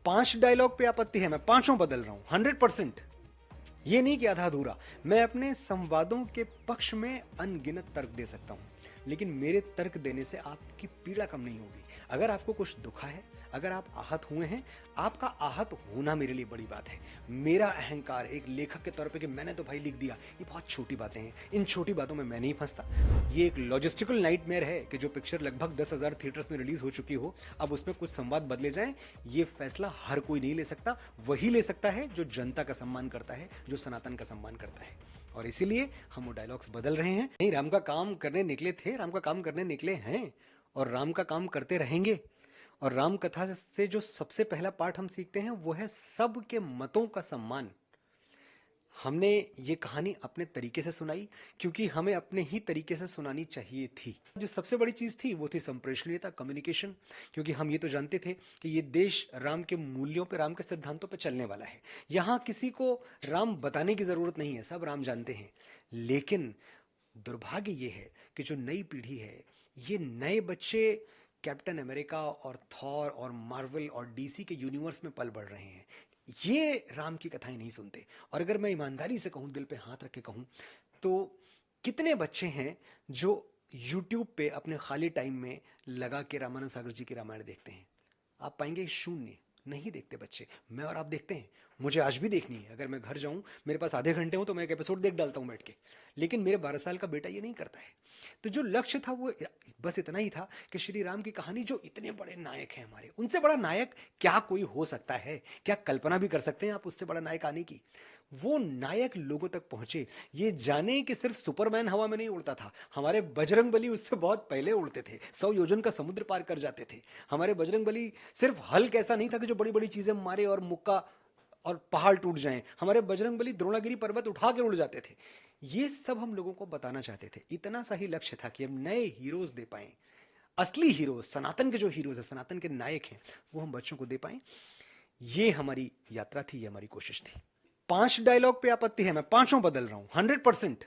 5 dialogue पे आपत्ति है, मैं पांचों बदल रहा हूं 100%। ये नहीं कि आधा अधूरा। मैं अपने संवादों के पक्ष में अनगिनत तर्क दे सकता हूं, लेकिन मेरे तर्क देने से आपकी पीड़ा कम नहीं होगी। अगर आपको कुछ दुखा है, अगर आप आहत हुए हैं, आपका आहत होना मेरे लिए बड़ी बात है। मेरा अहंकार एक लेखक के तौर पे कि मैंने तो भाई लिख दिया, ये बहुत छोटी बातें हैं। इन छोटी बातों में मैं नहीं फंसता। ये एक लॉजिस्टिकल नाइटमेयर है कि जो पिक्चर लगभग 10,000 थिएटर्स में रिलीज हो चुकी हो, अब उसमें कुछ संवाद बदले जाएं। ये फैसला हर कोई नहीं ले सकता, वही ले सकता है जो जनता का सम्मान करता है, जो सनातन का सम्मान करता है। और इसीलिए हम वो डायलॉग्स बदल रहे हैं। नहीं, राम का काम करने निकले थे, राम का काम करने निकले हैं और राम का काम करते रहेंगे। और राम कथा से जो सबसे पहला पाठ हम सीखते हैं वो है सबके मतों का सम्मान। हमने ये कहानी अपने तरीके से सुनाई क्योंकि हमें अपने ही तरीके से सुनानी चाहिए थी। जो सबसे बड़ी चीज थी वो थी संप्रेषणीयता, कम्युनिकेशन। क्योंकि हम ये तो जानते थे कि ये देश राम के मूल्यों पे, राम के सिद्धांतों पे चलने वाला है। यहाँ किसी को राम बताने की जरूरत नहीं है, सब राम जानते हैं। लेकिन दुर्भाग्य ये है कि जो नई पीढ़ी है, ये नए बच्चे कैप्टन अमेरिका और थॉर और मार्वल और डीसी के यूनिवर्स में पल बढ़ रहे हैं। ये राम की कथाएं नहीं सुनते। और अगर मैं ईमानदारी से कहूं, दिल पे हाथ रख के कहूं, तो कितने बच्चे हैं जो यूट्यूब पे अपने खाली टाइम में लगा के रामानंद सागर जी की रामायण देखते हैं? आप पाएंगे शून्य। नहीं देखते बच्चे। मैं और आप देखते हैं। मुझे आज भी देखनी है। अगर मैं घर जाऊं, मेरे पास आधे घंटे हो तो मैं एक एपिसोड देख डालता हूं बैठ के। लेकिन मेरे 12 साल का बेटा ये नहीं करता है। तो जो लक्ष्य था वो बस इतना ही था कि श्री राम की कहानी, जो इतने बड़े नायक हैं हमारे, उनसे बड़ा नायक क्या कोई हो सकता है? क्या कल्पना भी कर सकते हैं आप उससे बड़ा नायक आने की? वो नायक लोगों तक पहुंचे, ये जाने कि सिर्फ सुपरमैन हवा में नहीं उड़ता था। हमारे बजरंगबली उससे बहुत पहले उड़ते थे, 100 योजन का समुद्र पार कर जाते थे। हमारे बजरंगबली सिर्फ हल्क ऐसा नहीं था कि जो बड़ी बड़ी चीजें मारे और मुक्का और पहाड़ टूट जाएं। हमारे बजरंगबली द्रोणागिरी पर्वत उठा के उड़ जाते थे। ये सब हम लोगों को बताना चाहते थे। इतना सा ही लक्ष्य था कि हम नए हीरोज दे पाए, असली हीरोज, सनातन के जो हीरोज है, सनातन के नायक हैं, वो हम बच्चों को दे पाए। ये हमारी यात्रा थी, ये हमारी कोशिश थी। 5 डायलॉग पे आपत्ति है, मैं पांचों बदल रहा हूं 100%।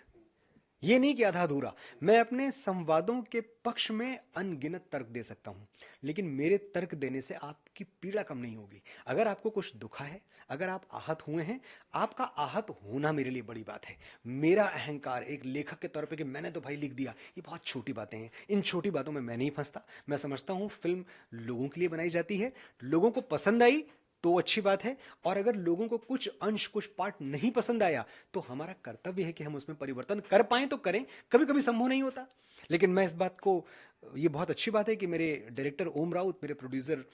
ये नहीं कि आधा अधूरा। मैं अपने संवादों के पक्ष में अनगिनत तर्क दे सकता हूं, लेकिन मेरे तर्क देने से आपकी पीड़ा कम नहीं होगी। अगर आपको कुछ दुखा है, अगर आप आहत हुए हैं, आपका आहत होना मेरे लिए बड़ी बात है। मेरा अहंकार एक लेखक के तौर पे कि मैंने तो भाई लिख दिया, ये बहुत छोटी बातें हैं। इन छोटी बातों में मैं नहीं फंसता। मैं समझता हूं फिल्म लोगों के लिए बनाई जाती है, लोगों को पसंद आई तो अच्छी बात है। और अगर लोगों को कुछ अंश, कुछ पार्ट नहीं पसंद आया, तो हमारा कर्तव्य है कि हम उसमें परिवर्तन कर पाएं तो करें। कभी कभी संभव नहीं होता। लेकिन मैं इस बात को, ये बहुत अच्छी बात है कि मेरे डायरेक्टर ओम राउत, मेरे प्रोड्यूसर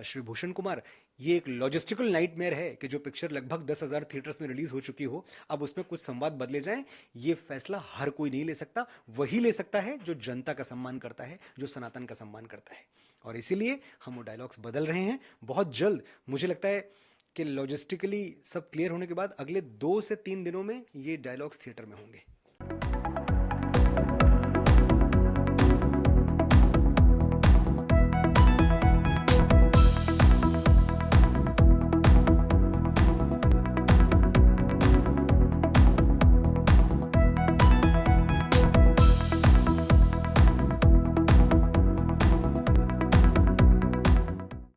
श्री भूषण कुमार, ये एक लॉजिस्टिकल नाइटमेयर है कि जो पिक्चर लगभग 10,000 थिएटर्स में रिलीज हो चुकी हो, अब उसमें कुछ संवाद बदले जाएं। ये फैसला हर कोई नहीं ले सकता, वही ले सकता है जो जनता का सम्मान करता है, जो सनातन का सम्मान करता है। और इसीलिए हम वो डायलॉग्स बदल रहे हैं बहुत जल्द। मुझे लगता है कि लॉजिस्टिकली सब क्लियर होने के बाद अगले 2 से 3 दिनों में ये डायलॉग्स थिएटर में होंगे।